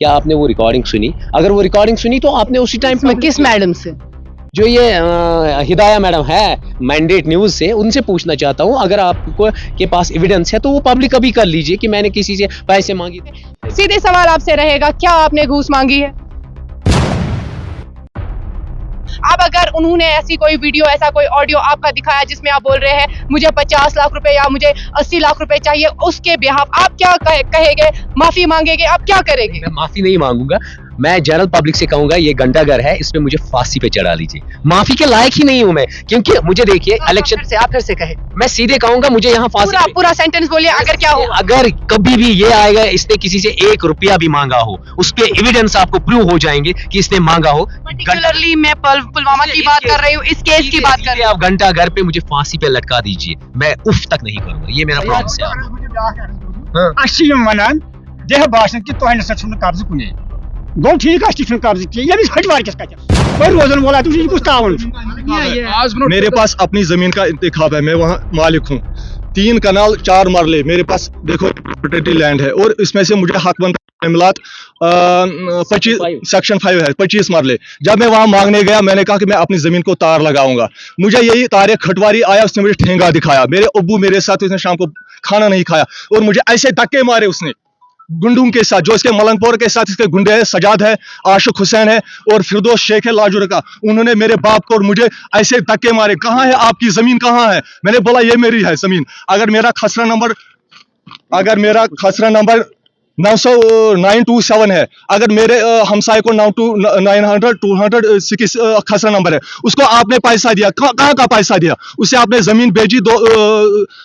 क्या आपने वो रिकॉर्डिंग सुनी? अगर वो रिकॉर्डिंग सुनी तो आपने उसी टाइम पे किस मैडम से? जो ये हिदाया मैडम है मैंडेट न्यूज से, उनसे पूछना चाहता हूँ, अगर आपको के पास एविडेंस है तो वो पब्लिक अभी कर लीजिए कि मैंने किसी से पैसे मांगे थे। सीधे सवाल आपसे रहेगा, क्या आपने घूस मांगी है? अब अगर उन्होंने ऐसी कोई वीडियो, ऐसा कोई ऑडियो आपका दिखाया जिसमें आप बोल रहे हैं मुझे 50 लाख रुपए या मुझे 80 लाख रुपए चाहिए, उसके बिहाफ आप क्या कहेंगे? माफी मांगेंगे? आप क्या करेंगे? मैं माफी नहीं मांगूंगा, मैं जनरल पब्लिक से कहूंगा ये घंटाघर है, इसमें मुझे फांसी पे चढ़ा लीजिए। माफी के लायक ही नहीं हूं मैं, क्योंकि मुझे देखिए इलेक्शन से आप फिर से कहे, मैं सीधे कहूंगा मुझे यहाँ फांसी पूरा सेंटेंस बोलिए। अगर क्या हो, अगर कभी भी ये आएगा इसने किसी से 1 रुपया भी मांगा हो, उसके एविडेंस आपको प्रूव हो जाएंगे कि इसने मांगा हो। पर्टिकुलरली मैं पुलवामा की बात कर रही हूँ, इस केस की बात कर रही हूँ। आप घंटाघर पे मुझे फांसी पे लटका दीजिए, मैं उफ तक नहीं करूंगा, ये मेरा प्रॉमिस है आपको। गो ठीक कब्ज किया हटवार किस कोई रोजन बोला मेरे पास अपनी जमीन का इंतखाब है, मैं वहाँ मालिक हूँ। 3 कनाल 4 मरले मेरे पास देखो प्रोपर्टी लैंड है, और इसमें से मुझे हक बनता मिलात 25 सेक्शन 5 है, 25 मरले। जब मैं वहाँ मांगने गया, मैंने कहा कि मैं अपनी जमीन को तार लगाऊंगा। मुझे यही तारे खटवारी आया, उसने मुझे ठेंगा दिखाया। मेरे अब्बू मेरे साथ, उसने शाम को खाना नहीं खाया और मुझे ऐसे धक्के मारे उसने गुंडों के साथ, जो इसके मलंगपुर के साथ इसके गुंडे है, सजाद है, आशिक हुसैन है और फिरदौस शेख है लाजूर का। उन्होंने मेरे बाप को और मुझे ऐसे धक्के मारे, कहाँ है आपकी जमीन, कहाँ है? मैंने बोला ये मेरी है जमीन। अगर मेरा खसरा नंबर 927 है, अगर मेरे हमसाए को 206 खसरा नंबर है, उसको आपने पैसा दिया, कहाँ का पैसा दिया? उससे आपने जमीन भेजी,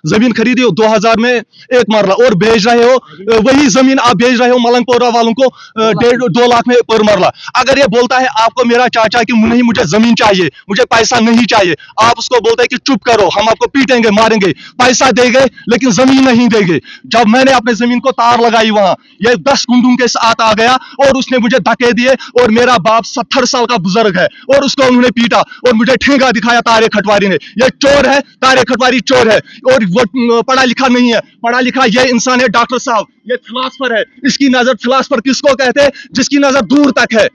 जमीन खरीदी हो 2000 में 1 मरला, और भेज रहे हो वही जमीन आप भेज रहे हो मलंगपोरा वालों को 1.5-2 लाख में पर मरला। अगर ये बोलता है आपको मेरा चाचा कि नहीं मुझे जमीन चाहिए, मुझे पैसा नहीं चाहिए, आप उसको बोलते हैं कि चुप करो, हम आपको पीटेंगे मारेंगे, पैसा देंगे लेकिन जमीन नहीं देंगे। जब मैंने अपने जमीन को तार लगाई, वहां ये 10 गुंडों के साथ आ गया और उसने मुझे धक्के दिए, और मेरा बाप 70 साल का बुजुर्ग है और उसको उन्होंने पीटा और मुझे ठेंगा दिखाया तारे खटवारी ने। ये चोर है, तारे खटवारी चोर है, और वो पढ़ा लिखा नहीं है। पढ़ा लिखा ये इंसान है डॉक्टर साहब, ये फिलासफर है। इसकी नजर, फिलासफर किसको कहते हैं? जिसकी नजर दूर तक है,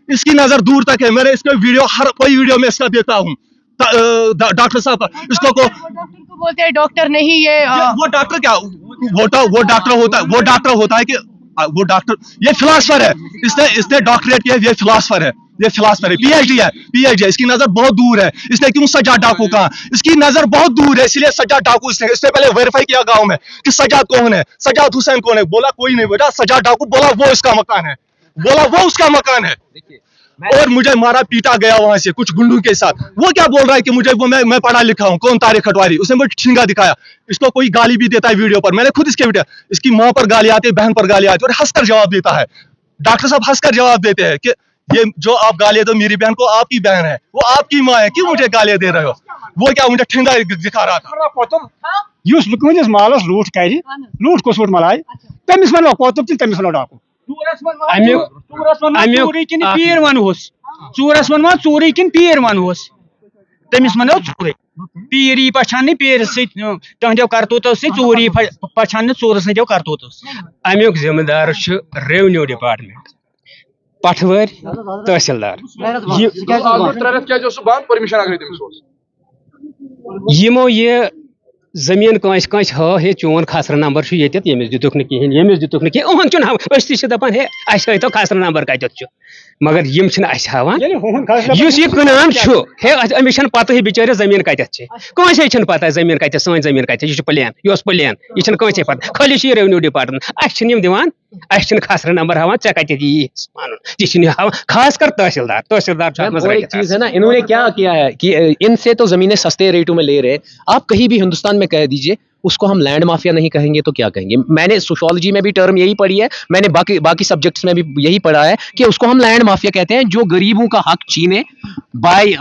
इसकी नजर दूर तक है। मैंने इसका वीडियो, हर कोई वीडियो में इसका देता हूँ डॉक्टर साहब। इसको बोलते हैं डॉक्टर नहीं, ये वो डॉक्टर क्या, वो डॉक्टर होता है कि वो डॉक्टर, ये फिलासफर है, इसने डॉक्टरेट किया, ये फिलासफर है, ये फिलासफर है, पीएचडी है। इसकी नजर बहुत दूर है। इसने क्यों सजाद डाकू कहा? इसकी नजर बहुत दूर है, इसलिए सजाद डाकू इसने पहले वेरीफाई किया गांव में कि सजाद कौन है, सजाद हुसैन कौन है। बोला कोई नहीं बेटा सजाद डाकू, बोला वो इसका मकान है, बोला वो उसका मकान है। और मुझे मारा पीटा गया वहां से कुछ गुंडों के साथ। वो क्या बोल रहा है कि मुझे वो मैं पढ़ा लिखा हूँ, कौन तारे खटवारी? उसने मुझे ठिंगा दिखाया। इसको कोई गाली भी देता है वीडियो पर, मैंने खुद इसके वीडियो, इसकी माँ पर गाली आती है, बहन पर गाली आती है, और हंसकर जवाब देता है। डॉक्टर साहब हंसकर जवाब देते हैं कि ये जो आप गालियां दो मेरी बहन को, आपकी बहन है, वो आपकी माँ है, क्यों मुझे गालियां दे रहे हो? वो क्या मुझे ठिंगा दिखा रहा था। मालस लूट कर लूट को सूट मलाई तमिस वन कोतुब तमिस वन डाकू चूरी किन पीर वनोस, चूरस वन चूरी किन पीर वनोस, तमिस वनो चूरे। पीर पछान पीर सो करतूतो चूरी पछान चूर सो करतूतो। अमुक जिम्मेदार रेवेन्यू डिपार्टमेंट, पटवर तहसीलदार। यमो ये जमीन कंस हा हे चोन खसरा नंबर यमिस दितुक यमिस दितुक ओहन चुन दपान हे तो खसरा नंबर कत, मगर यम हावान यह कनान हे अमिस पता बिचारे जमीन कत कंस पता जमीन कत, सन जमीन कत, यह प्लेन, यह प्लेन, यह कंस पता, खाली रेवेन्यू डिपार्टमेंट अम दिवान खसरा नंबर हावान चे कत यह खास कर तहसीलदार। चीज है ना, इन्होंने क्या किया है कि इनसे तो जमीनें सस्ते रेटों में ले रहे। आप कहीं भी हिंदुस्तान में कह दीजिए, उसको हम लैंड माफिया नहीं कहेंगे तो क्या कहेंगे? मैंने सोशियोलॉजी में भी टर्म यही पढ़ी है, मैंने बाकी सब्जेक्ट्स में भी यही पढ़ा है कि उसको हम लैंड माफिया कहते हैं, जो गरीबों का हक छीने बाय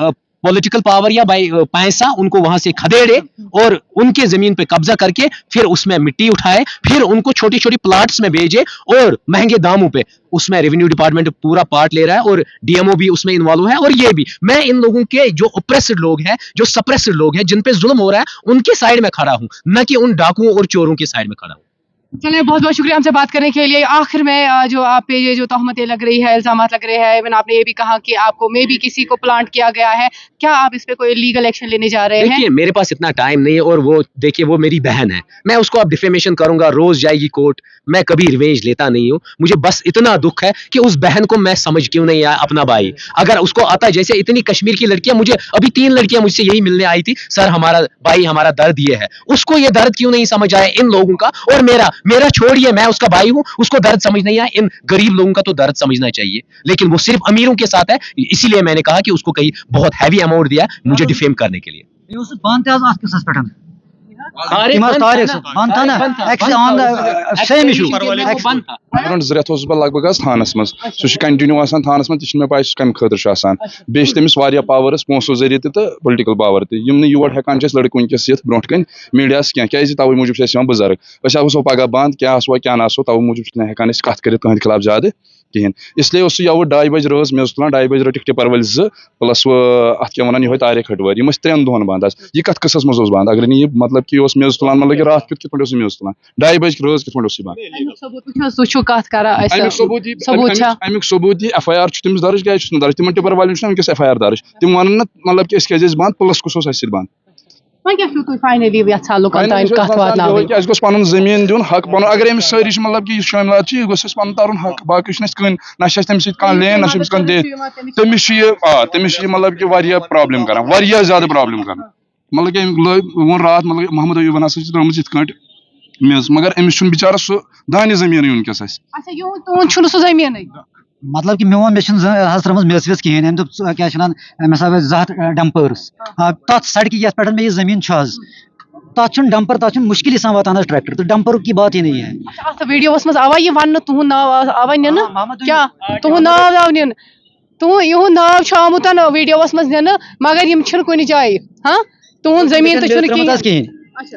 पॉलिटिकल पावर या बाय पैसा, उनको वहां से खदेड़े और उनके जमीन पे कब्जा करके फिर उसमें मिट्टी उठाए, फिर उनको छोटी छोटी प्लाट्स में भेजे और महंगे दामों पे। उसमें रेवेन्यू डिपार्टमेंट पूरा पार्ट ले रहा है और डीएमओ भी उसमें इन्वॉल्व है। और ये भी मैं इन लोगों के जो ऑप्रेस्ड लोग हैं, जो सप्रेस्ड लोग हैं, जिन पे जुल्म हो रहा है, उनके साइड में खड़ा हूं, न कि उन डाकुओं और चोरों के साइड में खड़ा हूं। चलिए बहुत बहुत शुक्रिया हमसे बात करने के लिए। आखिर में जो आप पे ये जो तहमतें लग रही है, इल्जामात लग रहे हैं, इवन आपने ये भी कहा कि आपको मे भी किसी को प्लांट किया गया है, क्या आप इस पे कोई लीगल एक्शन लेने जा रहे हैं? देखिए मेरे पास इतना टाइम नहीं है, और वो देखिए वो मेरी बहन है, मैं उसको अब डिफेमेशन करूंगा, रोज जाएगी कोर्ट, मैं कभी रिवेंज लेता नहीं हूँ। मुझे बस इतना दुख है कि उस बहन को मैं समझ क्यों नहीं आया अपना भाई। अगर उसको आता, जैसे इतनी कश्मीर की लड़कियां, मुझे अभी 3 लड़कियां मुझसे यही मिलने आई थी, सर हमारा भाई, हमारा दर्द ये है, उसको ये दर्द क्यों नहीं समझ आया इन लोगों का। और मेरा छोड़िए, मैं उसका भाई हूँ, उसको दर्द समझ नहीं आया, इन गरीब लोगों का तो दर्द समझना चाहिए। लेकिन वो सिर्फ अमीरों के साथ है, इसीलिए मैंने कहा कि उसको कहीं बहुत हैवी अमाउंट दिया मुझे डिफेम करने के लिए। زٕ رٮ۪تھ اوسُس بہٕ لگ بگ حظ تھانس منٛز سُہ چھُ کنٹِنیوٗ آسان تھانس منٛز تہِ چھُنہٕ مےٚ پاے سُہ کمہِ خٲطرٕ چھُ آسان بیٚیہِ چھِ تٔمِس واریاہ پاورٕس پونٛسو ذٔریعہٕ تہِ تہٕ پُلٹِکل پاور تہِ یِم نہٕ یور ہٮ۪کان چھِ أسۍ لڑکہٕ وٕنکیٚس یِتھ برونٛٹھ کَنۍ میٖڈیاہس کینٛہہ کیازِ تَوے موٗجوٗب چھِ أسۍ یِوان بُزرگ أسۍ آسو پگاہ بنٛد کیٛاہ آسوا کیٛاہ نہٕ آسو تَوے موٗجوٗب چھِنہٕ ہٮ۪کان أسۍ کَتھ کٔرِتھ تُہنٛدِ خٕلاف زیادٕ کِہینۍ اسلیے اوس سُہ یوٕ 2:30 بجہِ رٲژ مےٚ اوس تُلان 2:30 بجہِ رٔٹِکھ ٹِپر وٲلۍ 2 پلس اتھ کیاہ ونان یِہوے طارق ہٹوٲرۍ یِم ٲسۍ 3 دۄہن بنٛد حظ یہِ کتھ قٕصس منٛز اوس بنٛد اگر نہٕ یہِ مطلب کہِ یہِ اوس میٚژ تُلان مطلب کہِ راتھ کیُتھ کِتھ پٲٹھۍ اوس یہِ میٚژ تُلان 2:30 بجہِ رٲژ کِتھ پٲٹھۍ اوس یہِ بنٛد امیُک ثبوٗت یہِ FIR چھُ تٔمِس درٕج کیازِ چھُس نہٕ درٕج تِمن ٹِپر والٮ۪ن چھُنہ وٕنکیٚس FIR درٕج تِم ونن نہٕ مطلب کہِ أسۍ کیازِ ٲسۍ بنٛد پلس کُس اوس اَسہِ سۭتۍ بنٛد اَسہِ گوٚژھ پنُن زٔمیٖن دیُن حق پنُن اگر أمِس سٲری چھِ مطلب کہِ یُس شٲمِلات چھِ یہِ گوٚژھ اَسہِ پنُن ترُن حق باقٕے چھُنہٕ اَسہِ کٕہٕنۍ نہ چھِ اَسہِ تٔمِس سۭتۍ کانٛہہ لین نہ چھِ أمِس کانٛہہ دِتھ تٔمِس چھُ یہِ تٔمِس چھُ یہِ مطلب کہِ واریاہ پرابلِم کران واریاہ زیادٕ پرابلِم کران مطلب کہِ أمۍ ووٚن راتھ مطلب محمد ایوٗبن ہسا چھِ ترٲمٕژ یِتھ کٲٹھۍ میٚژ مگر أمِس چھُنہٕ بِچارس سُہ دانہِ زٔمیٖنٕے وٕنکیٚس اَسہِ مطلب کہ میون مےٚ چھُنہٕ حظ ترٲمٕژ میٚژ ویٚژ کِہیٖنۍ أمۍ دوٚپ کیٛاہ چھِ وَنان مےٚ ہسا ٲسۍ 2 ہَتھ ڈمپٲرٕس تَتھ سڑکہِ یَتھ پٮ۪ٹھ مےٚ یہِ زٔمیٖن چھُ حظ تَتھ چھُنہٕ ڈمپر تَتھ چھُنہٕ مُشکِل سان واتان حظ ٹریکٹر تہٕ ڈمپرُک کی بات ہی نہیں ہے اتھ ویڈیوس منٛز آوا یہِ وننہٕ تُہُنٛد ناو آوا نِنہٕ کیٛاہ تُہُنٛد ناو آو نِنہٕ یِہُنٛد ناو چھُ آمُت ویڈیوس منٛز نِنہٕ مگر یِم چھِنہٕ کُنہِ جایہِ تُہُنٛد زٔمیٖن تہِ چھُنہٕ کِہیٖنۍ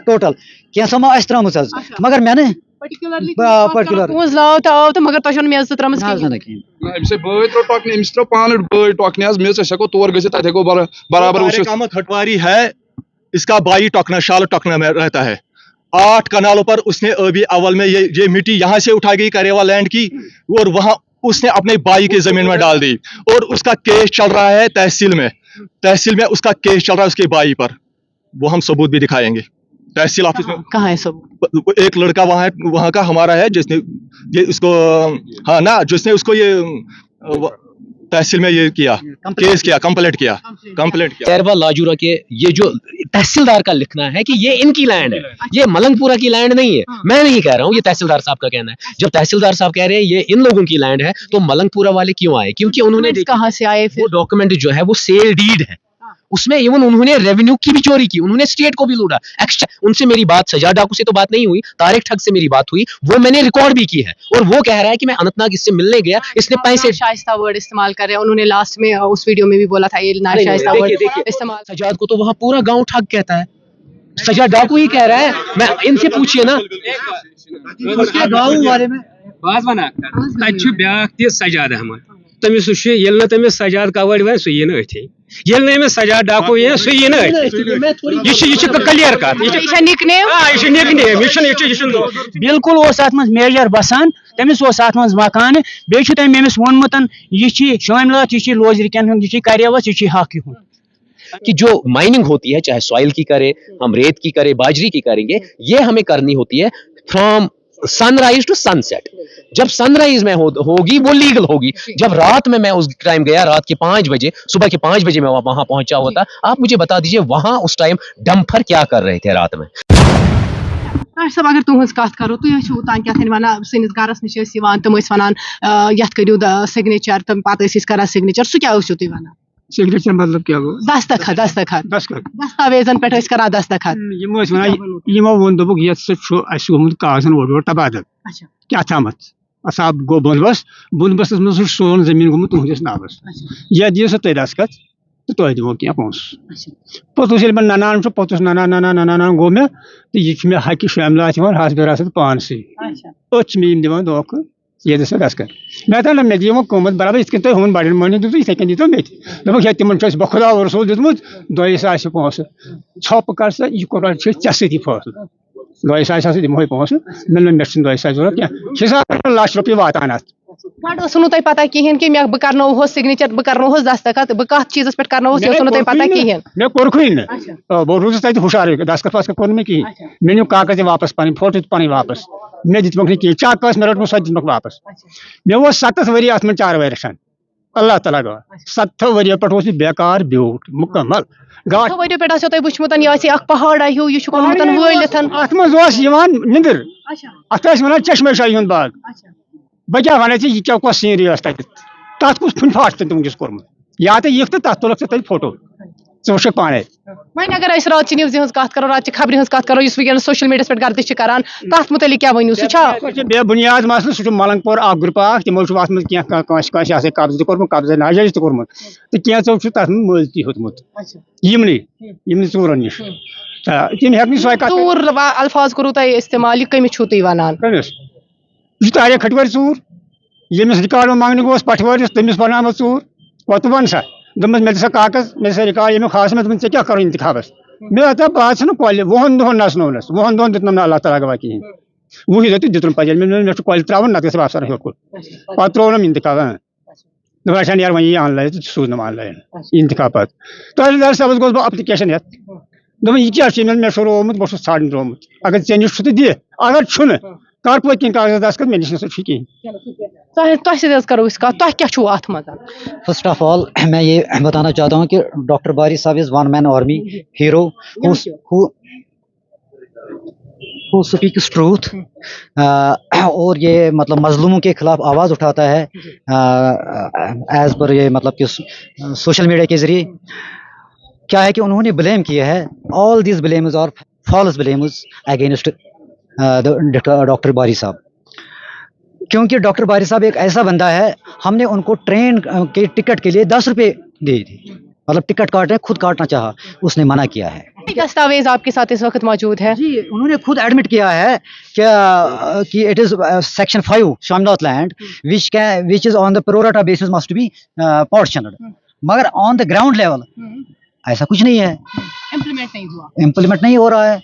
ٹوٹل کینٛژھو ما آسہِ ترٲمٕژ حظ مگر مےٚ نہٕ تُہُنٛز ناو تہِ آو تہٕ مگر تۄہہِ چھُنہٕ میٚژ تہِ ترٲمٕژ أمِس بٲے ترٛوو ٹۄکنہِ أمِس ترٛوو پانہٕ بٲے ٹۄکنہِ حظ میٚژ أسۍ ہٮ۪کو تور گٔژھِتھ تَتہِ ہٮ۪کو برابر وٕچھِتھ احمد ہٹواری ہے اس کا بھائی ٹوکنا شال ٹوکنا میں رہتا ہے 8 کنالوں پر اس نے ابھی اول میں یہ مٹی یہاں سے اٹھا گئی کریوا لینڈ کی اور وہاں اس نے اپنے بھائی کی زمین میں ڈال دی اور اس کا کیس چل رہا ہے تحصیل میں اس کا کیس چل رہا ہے اس کے بھائی پر وہ ہم ثبوت بھی دکھائیں گے تحصیل آفس میں کہاں ہے سب ایک لڑکا وہاں کا ہمارا ہے جس نے یہ اس کو جس نے اس کو یہ تحصیل میں یہ کیا کیس کیا کمپلیٹ کیا تیروا لاجورا کے یہ جو تحصیلدار کا لکھنا ہے کہ یہ ان کی لینڈ ہے یہ ملنگ پورہ کی لینڈ نہیں ہے میں نہیں کہہ رہا ہوں یہ تحصیلدار صاحب کا کہنا ہے جب تحصیلدار صاحب کہہ رہے ہیں یہ ان لوگوں کی لینڈ ہے تو ملنگ پورہ والے کیوں آئے کیونکہ انہوں نے کہاں سے آئے وہ ڈاکومنٹ جو ہے وہ سیل ڈیڈ ہے اس میں ایون انہوں نے ریونیو کی بھی چوری کی انہوں نے اسٹیٹ کو بھی لوٹا ان سے میری بات سجاد ڈاکو سے تو بات نہیں ہوئی طارق ٹھگ سے میری بات ہوئی وہ میں نے ریکارڈ بھی کی ہے اور وہ کہہ رہا ہے کہ میں اننت ناگ اس سے ملنے گیا اس نے پیسے شائستہ ورڈ استعمال کر رہے ہیں انہوں نے لاسٹ میں اس ویڈیو میں بھی بولا تھا یہ ناشائستہ ورڈ استعمال سجاد کو تو وہاں پورا گاؤں ٹھگ کہتا ہے سجاد ڈاکو ہی کہہ رہا ہے میں ان سے پوچھیے نا گاؤں بارے میں بات ونا تتہِ بیاکھ تہِ سجاد احمد تٔمِس سُہ چھُ ییٚلہِ نہٕ تٔمِس سجاد کَوٲڑۍ وَنہِ سُہ یی نہٕ أتھی ییٚلہِ نہٕ أمِس سجاد ڈاکو یی سُہ یی نہٕ أتھی یہِ چھِ کٕلیر کَتھ یہِ چھِ نِک نیم یہِ چھُنہٕ بالکل اوس اَتھ منٛز میجر بسان تٔمِس اوس اَتھ منٛز مکانہٕ بیٚیہِ چھُ تٔمۍ أمِس ووٚنمُت یہِ چھِ شٲمِلات یہِ چھِ لوزرِکٮ۪ن ہُنٛد یہِ چھِ کریوس یہِ چھِ حق یِہُنٛد کہ جو مائننگ ہوتی ہے چاہے سوائل کی کرے ہم ریت کی کرے باجری کی کریں گے یہ ہمیں کرنی ہوتی ہے from sunrise to sunset جب سن رائز میں ہوگی وہ لیگل ہوگی جب رات میں اس ٹائم گیا رات کے 5 بجے صبح کے 5 بجے میں وہاں پہنچا ہوا تھا آپ مجھے بتا دیجئے وہاں اس ٹائم ڈمپر کیا کر رہے تھے رات میں صاحب اگر تُہنٛز کتھ کرو تُہۍ ٲسِو اوٚتام کیٛاہ ونان سٲنِس گرس نِش ٲسۍ یِوان تِم ٲسۍ ونان یتھ کٔرِو سِگنیچر تہٕ پتہٕ ٲسۍ أسۍ کران سِگنیچر سُہ کیٛاہ ٲسِو تُہۍ ونان سگنیچر مطلب کیا گوٚو دستخط دستاویزن پٮ۪ٹھ ٲسۍ کران دستخط یِم ٲسۍ ونان یِمو ووٚن دوٚپُکھ یتھ سۭتۍ چھُ اَسہِ گوٚمُت کاغذن اورٕ یورٕ تبادل کیٛاہ تامتھ اصاب گوٚو بۄنبسس منٛز چھُ سون زٔمیٖن گوٚمُت تُہنٛدِس ناوس یتھ دِیِو سا تُہۍ دستخط تہٕ تۄہہِ دِمو کینٛہہ پونٛسہٕ پوٚتُس ییٚلہِ مےٚ ننان چھُ پوٚتُس ننان گوٚو مےٚ تہٕ یہِ چھُ مےٚ حقہِ شٲملات یِوان حسب وراثت پانسٕے أتھۍ چھِ مےٚ یِم دِوان دھوکہٕ یہ دِسا دستخط مےٚ دوٚپ نہ مےٚ دِیِو وۄنۍ قۭمتھ برابر یِتھ کٔنۍ تۄہہِ ہُمن بڑٮ۪ن مٔہنِو دیُتوٕ یِتھے کٔنۍ دیٖتو مےٚ تہِ دوٚپُکھ ہے تِمن چھُ اَسہِ بخدا رسوٗل دیُتمُت 2 ساسہِ پونٛسہٕ ژھۄپہٕ کر سا یہِ کوٚر چھُ ژےٚ سۭتی فٲصلہٕ 2 सास दिमो पोस मे मे 2 सास जरूरत क्या हिसाब लाख रुपये वातान अत गड ओसुनु तोय पता कहिन कि मैं बह करनो हो सिग्नेचर बह करनो हो दस्तखत बह कत चीजस पे करनो हो ओसुनु तोय पता कहिन मे कोरखुई न बह रूस तत हुशार दस्तखत वास्कत कोर मे कहीं मे न्यू कागज वापस पन फोटो पन वापस मे दितमक नहीं कहीं चाक मे रटमो सो दितमक वापस मे वो 7 वरी अत में 4 वरियन अल्लाह ताला गो 7 वरियो पे बेकार ब्यूट मुकम्मल गाठ वरियो पे तोय बुछमुतन ये पहाड़ आयो ये कोनमुतन वलिथन अत मज निंदर अत वन चश्मे शाही हुंद बाग बह क्या वन यह क्या कस सीनरी तथ कुछ फुन फाट तुम वस कोर्मुत या तो यह तथ तुलक तक फोटो वे पाने वह अगर रात न्यूज़ हज कत करो रात खबर हज कत करो वह सोशल मीडिया पे गर्दिश करान तथ मुतलिक क्या वनु सह बेबुनियाद मसल सह मलंगपुर ग्रुप तमो कब्ज कोर्मुत कब्जा नाजायज कोर्मुत तो कैंचो तथ मज ती होतमुत यमन चूरन निश तम हे चूर अल्फाज करू तुम इस्तेमाल यह कमिस छू तुम वनान यह तारे खटवर चूर यमिस रिकॉर्ड मांगने गोस पटवरिस तमिस बनाव चूर वत वन सा दमस मे सा कागज मे सा रिकॉर्ड यम खास मे क्या करो इंतखाबस मे बह कल वहन दोहन नसनोनस वहन दोहन दित अल्लाह ताला गवाह कहीं वही दे दितुन पजल मे कल त्रावन नत अफसर हेकुल पे त्रोनम इंतखाब दपान यार वही ऑनलाइन सूजनम ऑनलाइन इंतखाब पे तहसीलदार साहब गोस बह अप्लिकेशन हेत दोपन यह क्या मे रोमुत बह ठान रोमुत अगर ऐ निश दि अगर छुन कर पे कहीं कागज दस्तखत मे निश कहीं करो इसका क्या अत मज फर्स्ट ऑफ ऑल मैं ये बताना चाहता हूँ कि डॉक्टर बारी साहब is one man army hero who speaks truth और ये मतलब मजलूमों के खिलाफ आवाज़ उठाता है एज पर ये मतलब कि सोशल मीडिया के जरिए क्या है कि उन्होंने ब्लेम किया है ऑल दिस ब्लेम्स और फॉल्स ब्लेम्स अगेंस्ट डॉक्टर बारी साहब क्योंकि डॉक्टर बारी साहब एक ऐसा बंदा है हमने उनको ट्रेन के टिकट के लिए 10 रुपये दिए थे मतलब टिकट काटने खुद काटना चाहा उसने मना किया है दस्तावेज आपके साथ इस वक्त मौजूद है जी उन्होंने खुद एडमिट किया है कि इट इज सेक्शन 5 शामलात land which is on the pro rata basis must be portioned मगर ऑन द ग्राउंड लेवल ऐसा कुछ नहीं है इम्प्लीमेंट नहीं हो रहा है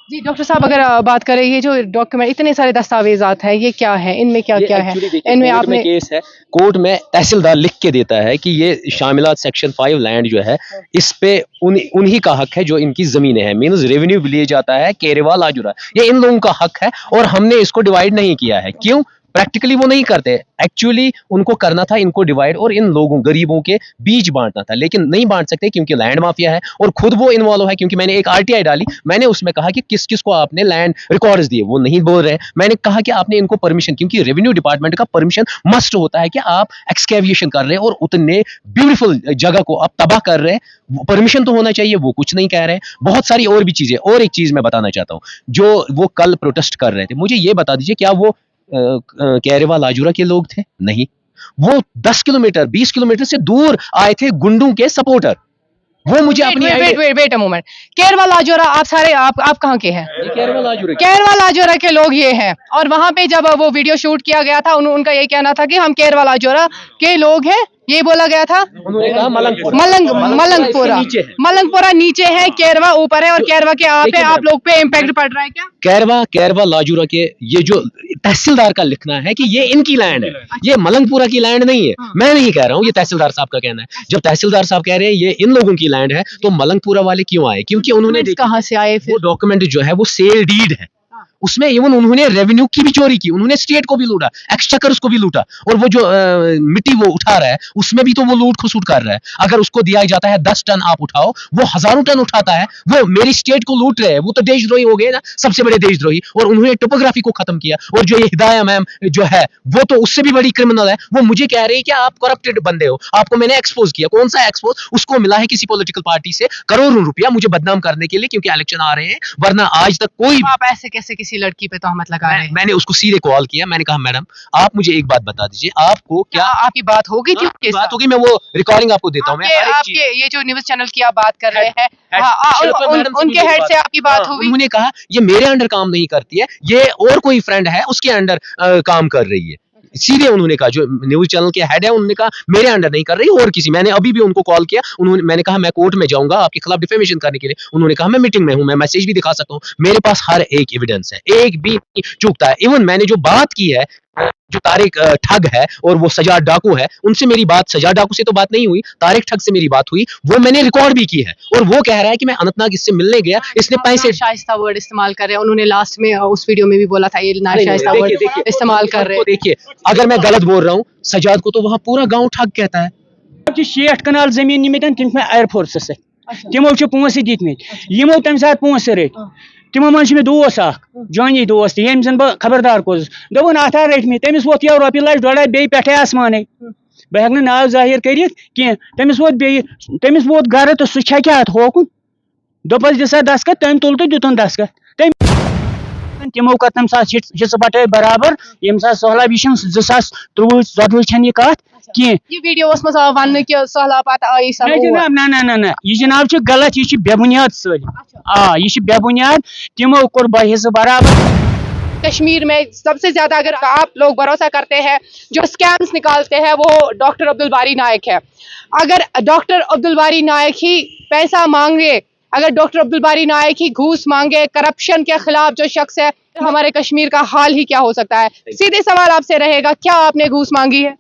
जी डॉक्टर साहब अगर बात करें ये जो डॉक्यूमेंट इतने सारे दस्तावेजात हैं ये क्या है इनमें क्या क्या है इनमें आपने केस है कोर्ट में तहसीलदार लिख के देता है कि ये शामिलात सेक्शन 5 लैंड जो है इस पे उन्हीं का हक है जो इनकी जमीनें हैं मींस रेवेन्यू लिए जाता है केरेवाल आजुरा ये इन लोगों का हक है और हमने इसको डिवाइड नहीं किया है क्यों प्रैक्टिकली वो नहीं करते एक्चुअली उनको करना था इनको डिवाइड और इन लोगों गरीबों के बीच बांटना था लेकिन नहीं बांट सकते क्योंकि लैंड माफिया है और खुद वो इन्वॉल्व है क्योंकि मैंने एक आरटीआई डाली मैंने उसमें कहा कि किस किस को आपने लैंड रिकॉर्ड्स दिए वो नहीं बोल रहे मैंने कहा कि आपने इनको परमिशन क्योंकि रेवेन्यू डिपार्टमेंट का परमिशन मस्ट होता है कि आप एक्सकैविएशन कर रहे हैं और उतने ब्यूटीफुल जगह को आप तबाह कर रहे हैं परमिशन तो होना चाहिए वो कुछ नहीं कह रहे बहुत सारी और भी चीजें और एक चीज मैं बताना चाहता हूँ जो वो कल प्रोटेस्ट कर रहे थे मुझे ये बता दीजिए क्या वो केरेवाल आजुरा के लोग थे नहीं वो 10 किलोमीटर 20 किलोमीटर से दूर आए थे गुंडों के सपोर्टर वो मुझे अपनी वेट अ मोमेंट केरवाल आजोरा आप सारे आप कहाँ के हैं केरवाल आजोरा के लोग ये हैं और वहां पे जब वो वीडियो शूट किया गया था उनका ये कहना था कि हम केरवाल आजोरा के लोग हैं ये बोला गया था उन्होंने कहा मलंगपुरा नीचे है केरवा ऊपर है और केरवा के आप लोग पे इम्पैक्ट पड़ रहा है क्या केरवा लाजुरा के ये जो तहसीलदार का लिखना है कि ये इनकी लैंड है ये मलंगपुरा की लैंड नहीं है मैं नहीं कह रहा हूँ ये तहसीलदार साहब का कहना है जब तहसीलदार साहब कह रहे हैं ये इन लोगों की लैंड है तो मलंगपुरा वाले क्यों आए क्योंकि उन्होंने कहाँ से आए वो डॉक्यूमेंट जो है वो सेल डीड है उसमें इवन उन्होंने रेवेन्यू की भी चोरी की उन्होंने स्टेट को भी लूटा एक्सचेकर उसको भी लूटा और वो जो मिट्टी वो उठा रहा है उसमें भी तो वो लूट खसूट कर रहा है अगर उसको दिया जाता है 10 टन आप उठाओ वो हजारों टन उठाता है वो मेरी स्टेट को लूट रहे हैं वो तो देशद्रोही हो गए ना सबसे बड़े देशद्रोही और उन्होंने टोपोग्राफी को खत्म किया और जो ये हिदाया मैम जो है वो तो उससे भी बड़ी क्रिमिनल है वो मुझे कह रहे हैं कि आप करप्टेड बंदे हो आपको मैंने एक्सपोज किया कौन सा एक्सपोज उसको मिला है किसी पॉलिटिकल पार्टी से करोड़ों रुपया मुझे बदनाम करने के लिए क्योंकि इलेक्शन आ रहे हैं वरना आज तक कोई आप ऐसे कैसे किसी लड़की पे तो लगा रहे हैं मैंने उसको सीधे कॉल किया मैंने कहा मैडम आप मुझे एक बात बता दीजिए आपको क्या आपकी बात हो गई थी बात होगी मैं वो रिकॉर्डिंग आपको देता हूँ आपके ये जो न्यूज़ चैनल की आप बात कर रहे हैं उनके हेड से आपकी बात हुई उन्होंने कहा ये मेरे अंडर काम नहीं करती है ये और कोई फ्रेंड है उसके अंडर काम कर रही है सीधे उन्होंने कहा, जो न्यूज चैनल के हेड है उन्होंने कहा मेरे अंडर नहीं कर रही और किसी, मैंने अभी भी उनको कॉल किया, उन्होंने, मैंने कहा मैं कोर्ट में जाऊंगा आपके खिलाफ डिफेमेशन करने के लिए, उन्होंने कहा मैं मीटिंग में हूं, मैं मैसेज भी दिखा सकता हूं, मेरे पास हर एक एविडेंस है, एक भी चूकता है। इवन मैंने जो बात की है, जो तारिक ठग है और वो सजाद डाकू है, उनसे मेरी बात, सजाद डाकू से तो बात नहीं हुई, तारिक ठग से मेरी बात हुई, वो मैंने रिकॉर्ड भी की है, और वो कह रहा है कि मैं अनंतनाग इससे मिलने गया, इसने पैसे, शाइस्ता वर्ड इस्तेमाल कर रहे हैं, उन्होंने लास्ट में उस वीडियो में भी बोला था ये नाशाइस्ता वर्ड इस्तेमाल कर रहे हैं। देखिए अगर मैं गलत बोल रहा हूँ, सजाद को तो वहाँ पूरा गाँव ठग कहता है। 60 कनाल जमीन निमित तम एयरफोर्स से तमो पोस दित यमो तम सात पोस रट तमो मन मे दोस जानी दोस यम जन बह खबरदार कोस दोपन अत रटम तमिस वोत यो रॉपी लाच डोड़ बे पे आसमान बह हेक नाव जाहिर कर तमिस वोत बे तमिस वोत गर तो सह क्या अत होकुन दोपस दिसा दस्खत तम तुल तो दितन दस्खत तमो कर तम सात हिस्स बटे बराबर यम सात सहलाब यह 2023-24 छन यह कत कह ये वीडियो उसमें वन कि सहलाब पत आई जनाब ना यह जनाब गलत यह बेबुनियाद साल यह बेबुनियाद तमो कोर हिस्स बराबर। कश्मीर में सबसे ज्यादा अगर आप लोग भरोसा करते हैं, जो स्कैम्स निकालते हैं, वो डॉक्टर अब्दुल बारी नायक है। अगर डॉक्टर अब्दुल बारी नायक ही पैसा मांगे, अगर डॉक्टर अब्दुल बारी नायक ही घूस मांगे, करप्शन के खिलाफ जो शख्स है, तो हमारे कश्मीर का हाल ही क्या हो सकता है। सीधे सवाल आपसे रहेगा, क्या आपने घूस मांगी है?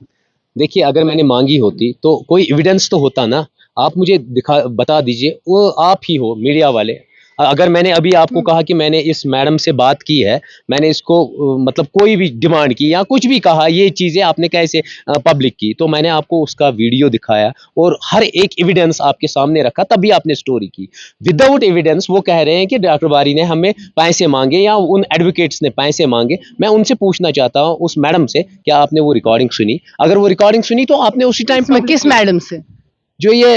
देखिए अगर मैंने मांगी होती तो कोई एविडेंस तो होता ना, आप मुझे बता दीजिए, वो आप ही हो मीडिया वाले। अगर मैंने अभी आपको कहा कि मैंने इस मैडम से बात की है, मैंने इसको मतलब कोई भी डिमांड की या कुछ भी कहा, ये चीज़ें आपने कैसे पब्लिक की, तो मैंने आपको उसका वीडियो दिखाया और हर एक एविडेंस आपके सामने रखा, तभी आपने स्टोरी की। विदाउट एविडेंस वो कह रहे हैं कि डॉक्टर बारी ने हमें पैसे मांगे या उन एडवोकेट्स ने पैसे मांगे। मैं उनसे पूछना चाहता हूँ उस मैडम से, क्या आपने वो रिकॉर्डिंग सुनी? अगर वो रिकॉर्डिंग सुनी तो आपने उसी टाइम में किस मैडम से? जो ये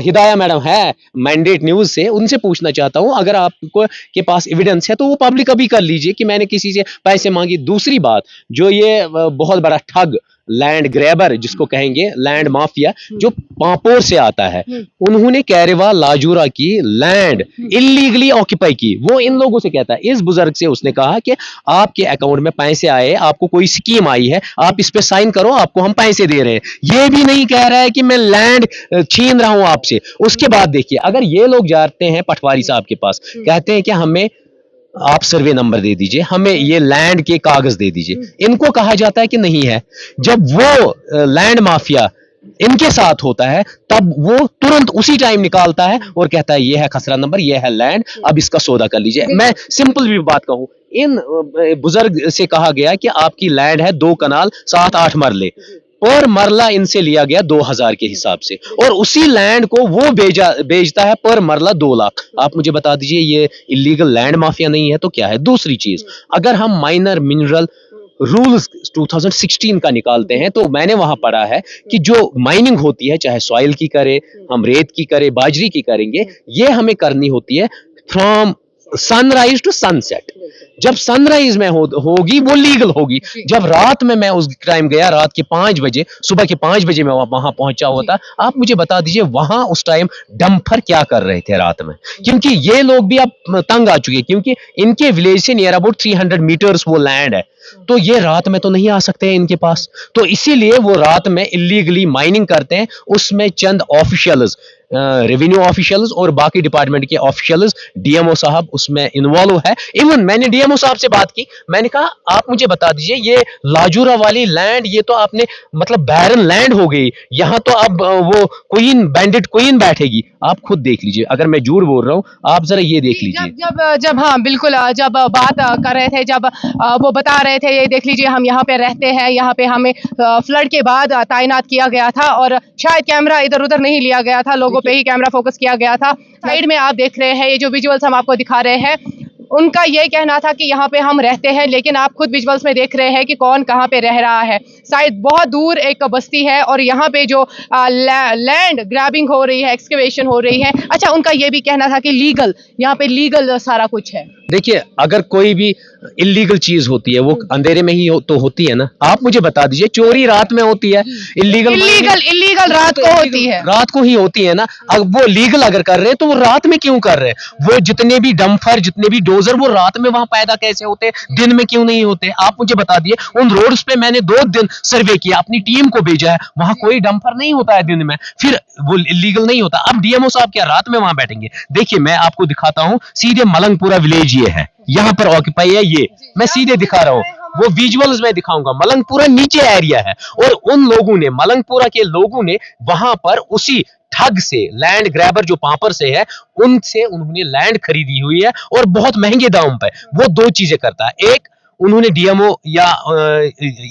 हिदाया मैडम है मैंडेट न्यूज़ से, उनसे पूछना चाहता हूं, अगर आपको के पास एविडेंस है तो वो पब्लिक अभी कर लीजिए कि मैंने किसी से पैसे मांगी। दूसरी बात, जो ये बहुत बड़ा ठग, लैंड ग्रैबर जिसको कहेंगे, लैंड माफिया, जो पापोर से आता है, उन्होंने कैरेवा लाजूरा की लैंड इलीगली ऑक्यूपाई की। वो इन लोगों से कहता है, इस बुजुर्ग से उसने कहा कि आपके अकाउंट में पैसे आए, आपको कोई स्कीम आई है, आप इस पे साइन करो, आपको हम पैसे दे रहे हैं। ये भी नहीं कह रहा है कि मैं लैंड छीन रहा हूं आपसे। उसके बाद देखिए, अगर ये लोग जाते हैं पटवारी साहब के पास, कहते हैं कि हमें आप सर्वे नंबर दे दीजिए, हमें ये लैंड के कागज दे दीजिए, इनको कहा जाता है कि नहीं है। जब वो लैंड माफिया इनके साथ होता है, तब वो तुरंत उसी टाइम निकालता है और कहता है ये है खसरा नंबर, ये है लैंड, अब इसका सौदा कर लीजिए। मैं सिंपल भी बात कहूं, इन बुजुर्ग से कहा गया कि आपकी लैंड है 2 कनाल 7-8 मरले, और मरला इनसे लिया गया 2000 के हिसाब से, और उसी लैंड को वो बेचता है पर मरला 2 लाख। आप मुझे बता दीजिए, ये इलीगल लैंड माफिया नहीं है तो क्या है? दूसरी चीज, अगर हम माइनर मिनरल रूल्स 2016 का निकालते हैं, तो मैंने वहां पढ़ा है कि जो माइनिंग होती है, चाहे सॉइल की करे, हम रेत की करे, बाजरी की करेंगे, ये हमें करनी होती है फ्रॉम सनराइज टू सनसेट। जब सनराइज में होगी वो लीगल होगी। जब रात में मैं उस टाइम गया, रात के 5 बजे, सुबह के 5 बजे मैं वहां पहुंचा होता, आप मुझे बता दीजिए वहां उस टाइम डंपर क्या कर रहे थे रात में? क्योंकि ये लोग भी अब तंग आ चुके, क्योंकि इनके विलेज से नियर अबाउट 300 मीटर्स वो लैंड है, तो ये रात में तो नहीं आ सकते हैं इनके पास, तो इसीलिए वो रात में इलीगली माइनिंग करते हैं। उसमें चंद ऑफिशियल्स, रेवेन्यू ऑफिशियल्स और बाकी डिपार्टमेंट के ऑफिशियल्स, डीएमओ साहब उसमें इन्वॉल्व है। इवन मैंने डीएमओ साहब से बात की, मैंने कहा आप मुझे बता दीजिए, ये लाजूरा वाली लैंड, ये तो आपने मतलब बैरन लैंड हो गई, यहाँ तो अब वो क्वीन, बैंडिट क्वीन बैठेगी। आप खुद देख लीजिए, अगर मैं झूठ बोल रहा हूँ, आप जरा ये देख लीजिए। जब हाँ बिल्कुल, जब बात कर रहे थे, जब वो बता रहे थे, ये देख लीजिए हम यहाँ पे रहते हैं, यहाँ पे हमें फ्लड के बाद तैनात किया गया था, और शायद कैमरा इधर उधर नहीं लिया गया था, लोगों पे ही कैमरा फोकस किया गया था। साइड में आप देख रहे हैं, ये जो विजुअल्स हम आपको दिखा रहे हैं, उनका ये कहना था कि यहाँ पे हम रहते हैं, लेकिन आप खुद विजुअल्स में देख रहे हैं कि कौन कहाँ पे रह रहा है। शायद बहुत दूर एक बस्ती है, और यहाँ पे जो लैंड ग्रैबिंग हो रही है, एक्सकेवेशन हो रही है। अच्छा, उनका ये भी कहना था कि लीगल, यहाँ पे लीगल सारा कुछ है। देखिए, अगर कोई भी इलीगल चीज होती है वो अंधेरे में ही तो होती है ना। आप मुझे बता दीजिए, चोरी रात में होती है, इलीगल रात को होती है, रात को ही होती है ना। अब वो लीगल अगर कर रहे हैं तो वो रात में क्यों कर रहे हैं? वो जितने भी डंपर, जितने भी डोजर, वो रात में वहां पैदा कैसे होते हैं, दिन में क्यों नहीं होते? आप मुझे बता दिए। उन रोड्स पे मैंने 2 दिन सर्वे किया, अपनी टीम को भेजा है, वहां कोई डंपर नहीं होता है दिन में, फिर वो इलीगल नहीं होता। अब डीएमओ साहब क्या रात में वहां बैठेंगे? देखिए, मैं आपको दिखाता हूं, सीधे मलंगपुरा विलेज ये है, यहाँ पर ऑक्यूपाई है ये, मैं सीधे दिखा रहा हूँ, वो विजुअल्स में दिखाऊंगा। मलंगपुरा नीचे एरिया है और उन लोगों ने, मलंगपुरा के लोगों ने वहां पर उसी ठग से, लैंड ग्रैबर जो पापर से है, उनसे उन्होंने लैंड खरीदी हुई है और बहुत महंगे दाम पे। वो 2 चीजें करता है, एक उन्होंने डीएमओ या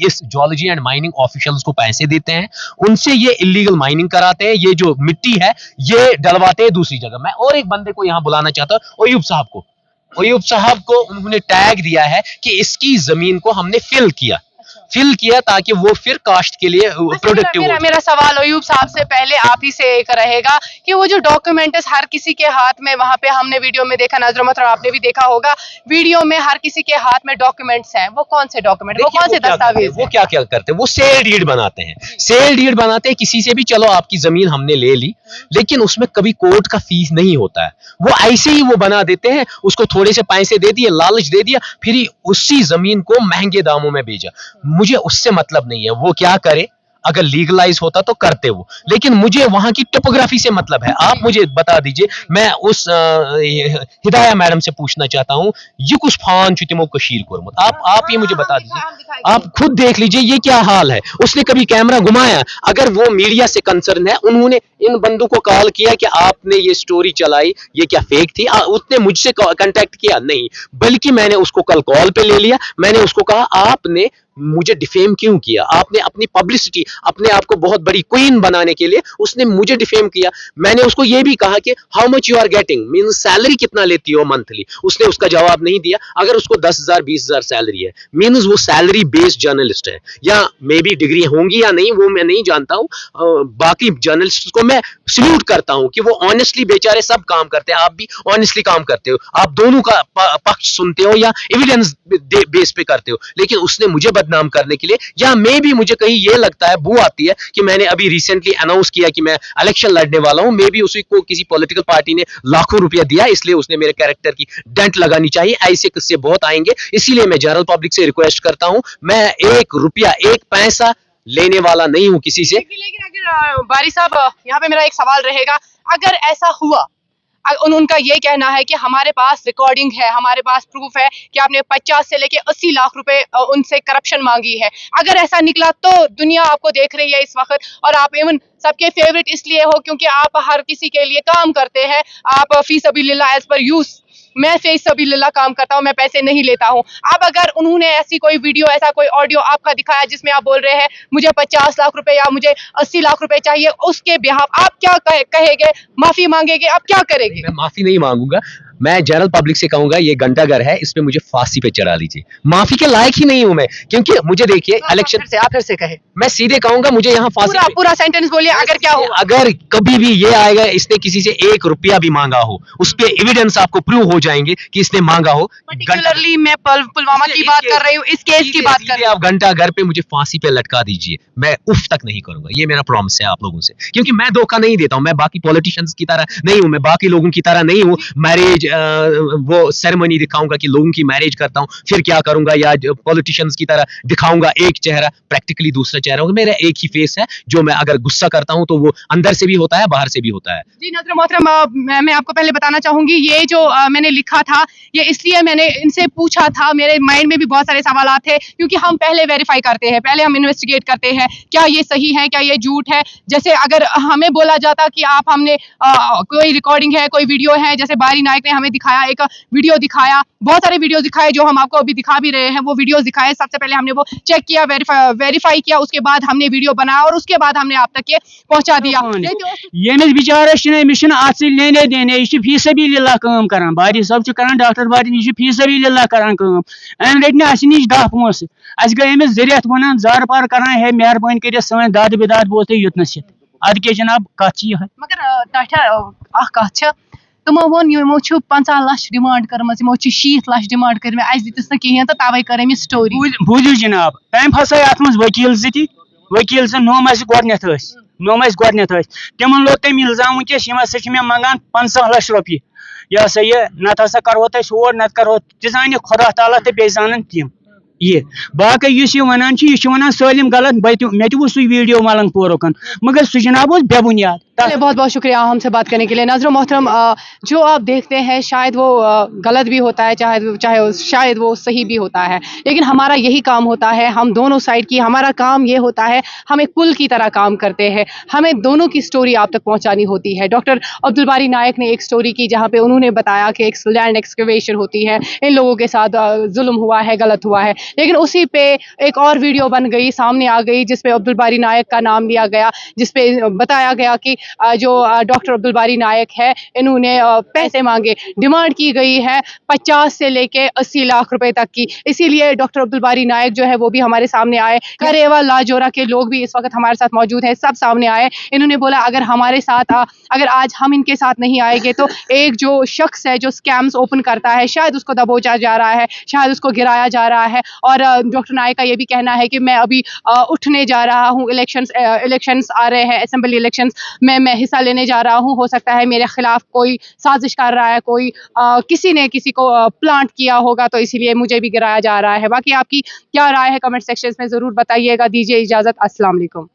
इस जियोलॉजी एंड माइनिंग ऑफिशियल्स को पैसे देते हैं, उनसे ये इलीगल माइनिंग कराते हैं, ये जो मिट्टी है ये डलवाते हैं दूसरी जगह। मैं और एक बंदे को यहाँ बुलाना चाहता हूँ, अयूब साहब को। अयूब साहब को उन्होंने टैग दिया है कि इसकी जमीन को हमने फिल किया ताकि वो फिर काश्त के लिए प्रोडक्टिव हो। मेरा सवाल अयूब साहब से पहले आप ही से एक रहेगा कि वो जो डॉक्यूमेंट्स हर किसी के हाथ में, वहां पे हमने वीडियो में देखा, नजर मोहतरम आपने भी देखा होगा, वीडियो में हर किसी के हाथ में डॉक्यूमेंट्स हैं, वो कौन से डॉक्यूमेंट, वो कौन से दस्तावेज? वो क्या क्या करते हैं? वो सेल डीड बनाते हैं, सेल डीड बनाते हैं किसी से भी। चलो, आपकी जमीन हमने ले ली, लेकिन उसमें कभी कोर्ट का फीस नहीं होता है, वो ऐसे ही वो बना देते हैं, उसको थोड़े से पैसे दे दिए, लालच दे दिया, फिर उसी जमीन को महंगे दामों में बेचा। मुझे उससे मतलब नहीं है, वो क्या करे, अगर लीगलाइज होता तो करते वो, लेकिन मुझे वहां की टोपोग्राफी से मतलब है। आप मुझे बता दीजिए, मैं उस हिदाया मैडम से पूछना चाहता हूं, ये कुछ फान चुतिमो कशीर कोरमत, आप ये मुझे बता दीजिए, आप खुद देख लीजिए ये क्या हाल है। उसने कभी कैमरा घुमाया? अगर वो मीडिया से कंसर्न है, उन्होंने इन बंदों को कॉल किया कि आपने ये स्टोरी चलाई, ये क्या फेक थी? उसने मुझसे कांटेक्ट किया? नहीं, बल्कि मैंने उसको कल कॉल पे ले लिया, मैंने उसको कहा आपने मुझे डिफेम क्यों किया? आपने अपनी पब्लिसिटी, अपने आप को बहुत बड़ी क्वीन बनाने के लिए उसने मुझे डिफेम किया। मैंने उसको ये भी कहा कि how much you are getting, mean salary कितना लेती हो मंथली? उसने उसका जवाब नहीं दिया। अगर उसको 10,000 20,000 सैलरी है, मीन वो सैलरी बेस्ड जर्नलिस्ट है, या मे बी डिग्री होंगी या नहीं वो मैं नहीं जानता हूँ। बाकी जर्नलिस्ट को मैं सल्यूट करता हूँ कि वो ऑनेस्टली बेचारे सब काम करते हैं, आप भी ऑनेस्टली काम करते हो, आप दोनों का पक्ष सुनते हो या एविडेंस बेस पे करते हो। लेकिन उसने मुझे नाम करने के लिए, या मे भी मुझे कहीं ये लगता है, बू आती है कि मैंने अभी रिसेंटली अनाउंस किया कि मैं इलेक्शन लड़ने वाला हूं, मे भी उसी को किसी पॉलिटिकल पार्टी ने लाखों रुपया दिया, इसलिए उसने मेरे कैरेक्टर की डेंट लगानी चाहिए। ऐसे किस्से बहुत आएंगे, इसीलिए मैं जनरल पब्लिक से रिक्वेस्ट करता हूं, मैं 1 रुपया 1 पैसा लेने वाला नहीं हूं किसी से। लेकिन अगर बारी साहब, यहाँ पे मेरा एक सवाल रहेगा, अगर ऐसा हुआ, उनका ये कहना है कि हमारे पास रिकॉर्डिंग है, हमारे पास प्रूफ है कि आपने 50 से लेके 80 लाख रुपए उनसे करप्शन मांगी है, अगर ऐसा निकला तो दुनिया आपको देख रही है इस वक्त, और आप इवन सबके फेवरेट इसलिए हो क्योंकि आप हर किसी के लिए काम करते हैं, आप फी सबीलिल्लाह एज पर यूज, मैं फी सबीलिल्लाह काम करता हूं, मैं पैसे नहीं लेता हूं। अब अगर उन्होंने ऐसी कोई वीडियो, ऐसा कोई ऑडियो आपका दिखाया जिसमें आप बोल रहे हैं मुझे 50 लाख रुपए या मुझे 80 लाख रुपए चाहिए, उसके बिहाफ आप क्या कहेंगे? माफी मांगेंगे? आप क्या करेंगे? मैं माफी नहीं मांगूंगा, मैं जनरल पब्लिक से कहूंगा ये घंटाघर है, इसमें मुझे फांसी पे चढ़ा लीजिए। माफी के लायक ही नहीं हूं मैं, क्योंकि मुझे देखिए इलेक्शन से आप फिर से कहे, मैं सीधे कहूंगा मुझे यहाँ फांसी पूरा सेंटेंस बोलिए। अगर क्या हो, अगर कभी भी ये आएगा इसने किसी से 1 रुपया भी मांगा हो, उस पे एविडेंस आपको प्रूव हो जाएंगे कि इसने मांगा हो। पर्टिकुलरली मैं पुलवामा की बात कर रही हूँ, इस केस की बात कर रही हूँ। आप घंटाघर पे मुझे फांसी पे लटका दीजिए, मैं उफ तक नहीं करूंगा, ये मेरा प्रॉमिस है आप लोगों से, क्योंकि मैं धोखा नहीं देता हूं, मैं बाकी पॉलिटिशियंस की तरह नहीं हूं, मैं बाकी लोगों की तरह नहीं हूं। मैरिज वो सेरेमनी दिखाऊंगा कि लोगों की मैरिज करता हूं, फिर क्या करूंगा, या पॉलिटिशियंस की तरह दिखाऊंगा एक चेहरा, प्रैक्टिकली दूसरा चेहरा होगा। मेरा एक ही फेस है, जो मैं अगर गुस्सा करता हूं तो वो अंदर से भी होता है, बाहर से भी होता है। जी नजर मोहतरम, मैं आपको पहले बताना चाहूंगी, ये जो मैंने लिखा था, ये इसलिए मैंने इनसे पूछा था, मेरे माइंड में भी बहुत सारे सवाल थे, क्योंकि हम पहले वेरीफाई करते हैं, पहले हम इन्वेस्टिगेट करते हैं, क्या ये सही है, क्या ये झूठ है। जैसे अगर हमें बोला जाता कि आप हमने कोई रिकॉर्डिंग है, कोई वीडियो है, जैसे बारी नायक ने हमें दिखाया, एक वीडियो दिखाया, बहुत सारे वीडियो दिखाए जो हम आपको अभी दिखा भी रहे हैं, वो वीडियोस दिखाए, सबसे पहले हमने वो चेक किया, वेरीफाई किया, उसके बाद हमने वीडियो बनाया और उसके बाद हमने आप तक ये पहुंचा दिया। यमिस बिचारस अत लेने देने, यह फी सबीलिल्लाह काम करान, बारी सब करान, डॉक्टर बारी यह फी सबीलिल्लाह करान काम, अम रट अस नश 10 पोस, अस गई अमिस जरियत वनान जार पार करान, है मेहरबानी कर सन दाद बिदाद बोलते युतनस अद के जनाब कत मगर कथ تمو वोन यमो 50 लाख डिमांड करमज यमो 60 लाख डिमांड कर अस दितस न कहें तो तवे कर अमिस स्टोरी बूझू जनाब तम फसा अत मज वकील जी वकील से नोम गोडनेथ तिमन लोग तम इल्जाम वनकस यम हसा मे मंगान 50 लाख रुपये यह हसा ये नत हसा करो तह और नत करो तह जान खुदा ताला तो बे जानन तिम ये बाकी वन वन सलम गलत मे तु सू वीडियो मलंग पोरुकन मगर सह जनाब बे बुनियाद। चलिए बहुत बहुत शुक्रिया हमसे बात करने के लिए। नाज़रीन मोहतरम, जो आप देखते हैं शायद वो गलत भी होता है, चाहे शायद वो सही भी होता है, लेकिन हमारा यही काम होता है, हम दोनों साइड की, हमारा काम ये होता है, हम एक पुल की तरह काम करते हैं, हमें दोनों की स्टोरी आप तक पहुंचानी होती है। डॉक्टर अब्दुल बारी नायक ने एक स्टोरी की जहाँ पे उन्होंने बताया कि एक लैंड एक्सकवेशन होती है, इन लोगों के साथ जुल्म हुआ है, गलत हुआ है, लेकिन उसी पे एक और वीडियो बन गई, सामने आ गई, जिसपे अब्दुल बारी नायक का नाम लिया गया, जिसपे बताया गया कि जो डॉक्टर अब्दुल बारी नायक है इन्होंने पैसे मांगे, डिमांड की गई है 50 से लेके 80 लाख रुपए तक की। इसीलिए डॉक्टर अब्दुल बारी नायक जो है वो भी हमारे सामने आए, करेवा लाजोरा के लोग भी इस वक्त हमारे साथ मौजूद हैं, सब सामने आए। इन्होंने बोला अगर हमारे साथ अगर आज हम इनके साथ नहीं आएंगे तो एक जो शख्स है जो स्कैम्स ओपन करता है शायद उसको दबोचा जा रहा है, शायद उसको गिराया जा रहा है। और डॉक्टर नायक का ये भी कहना है कि मैं अभी उठने जा रहा हूँ, इलेक्शंस आ रहे हैं, असेंबली इलेक्शंस में मैं हिस्सा लेने जा रहा हूँ, हो सकता है मेरे खिलाफ कोई साजिश कर रहा है, कोई किसी ने किसी को प्लांट किया होगा, तो इसीलिए मुझे भी गिराया जा रहा है। बाकी आपकी क्या राय है कमेंट सेक्शन में ज़रूर बताइएगा। दीजिए इजाज़त, अस्सलाम वालेकुम।